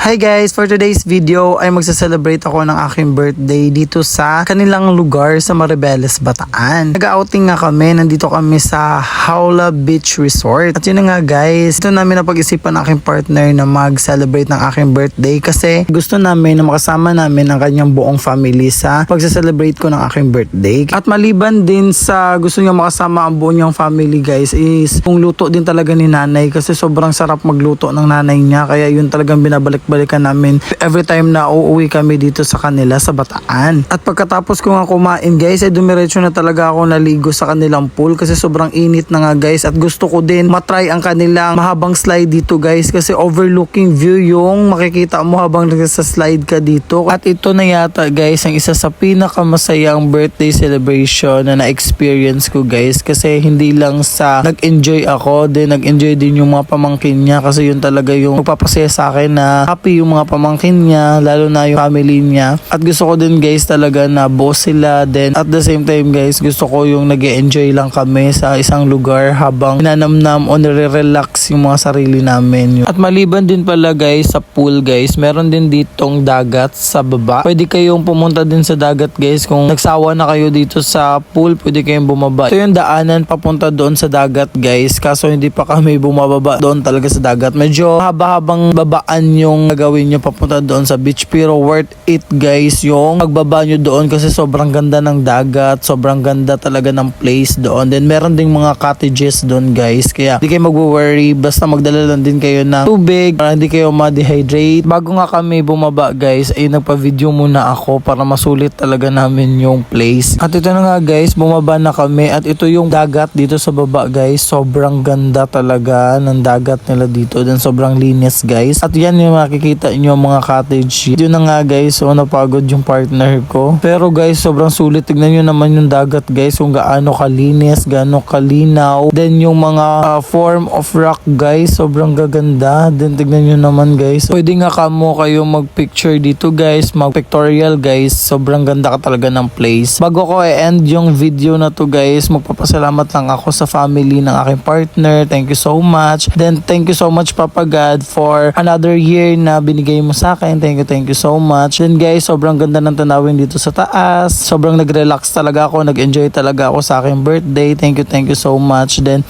Hi guys! For today's video ay magsa-celebrate ako ng aking birthday dito sa kanilang lugar sa Maribeles, Bataan. Nag-outing nga kami, nandito kami sa Howla Beach Resort. At yun na nga guys, ito namin napag-isipan ng aking partner na mag-celebrate ng aking birthday kasi gusto namin na makasama namin ang kanyang buong family sa pagsa-celebrate ko ng aking birthday. At maliban din sa gusto niya makasama ang buong niyang family guys is kung luto din talaga ni nanay kasi sobrang sarap magluto ng nanay niya kaya yun talagang binabalik-balikan namin every time na uuwi kami dito sa kanila sa Bataan. At pagkatapos ko nga kumain guys ay dumiretso na talaga ako naligo sa kanilang pool kasi sobrang init na nga guys at gusto ko din matry ang kanilang mahabang slide dito guys kasi overlooking view yung makikita mo habang nagsa-slide ka dito. At ito na yata guys ang isa sa pinakamasayang birthday celebration na na-experience ko guys kasi hindi lang sa nag-enjoy ako din nag-enjoy din yung mga pamangkin niya kasi yun talaga yung magpapasaya sa akin na happy yung mga pamangkin niya, lalo na yung family niya. At gusto ko din guys talaga na boss sila. Then at the same time guys, gusto ko yung nag-enjoy lang kami sa isang lugar habang nanamnam o nire-relax yung mga sarili namin. At maliban din pala guys sa pool guys, meron din ditong dagat sa baba. Pwede kayong pumunta din sa dagat guys. Kung nagsawa na kayo dito sa pool, pwede kayong bumaba. Ito yung daanan papunta doon sa dagat guys. Kaso hindi pa kami bumababa doon talaga sa dagat. Medyo haba-habang babaan yung gagawin nyo papunta doon sa beach pero worth it guys yung pagbaba nyo doon kasi sobrang ganda ng dagat, sobrang ganda talaga ng place doon. Then meron ding mga cottages doon guys kaya hindi kayo mag-worry basta magdala lang din kayo ng tubig para hindi kayo ma-dehydrate. Bago nga kami bumaba guys ay nagpa-video muna ako para masulit talaga namin yung place. At ito na nga guys, bumaba na kami at ito yung dagat dito sa baba guys. Sobrang ganda talaga ng dagat nila dito. Then sobrang linis guys. At yan yung makikita nyo mga cottage. Yun na nga guys, so napagod yung partner ko. Pero guys, sobrang sulit. Tignan nyo naman yung dagat guys, kung gaano kalinis, gaano kalinaw. Then yung mga form of rock guys, sobrang gaganda. Then tignan nyo naman guys. Pwede nga kamo kayo mag-picture dito guys, mag-pictorial guys. Sobrang ganda ka talaga ng place. Bago ko i-end yung video na to guys, magpapasalamat lang ako sa family ng aking partner. Thank you so much. Then thank you so much Papa God for another year na binigay mo sa akin. Thank you so much. Then guys, sobrang ganda ng tanawin dito sa taas. Sobrang nag-relax talaga ako, nag-enjoy talaga ako sa aking birthday. Thank you so much. Then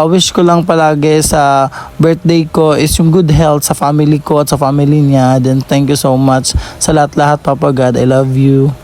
wish ko lang palagi sa birthday ko is yung good health sa family ko at sa family niya. Then thank you so much sa lahat-lahat Papa God. I love you.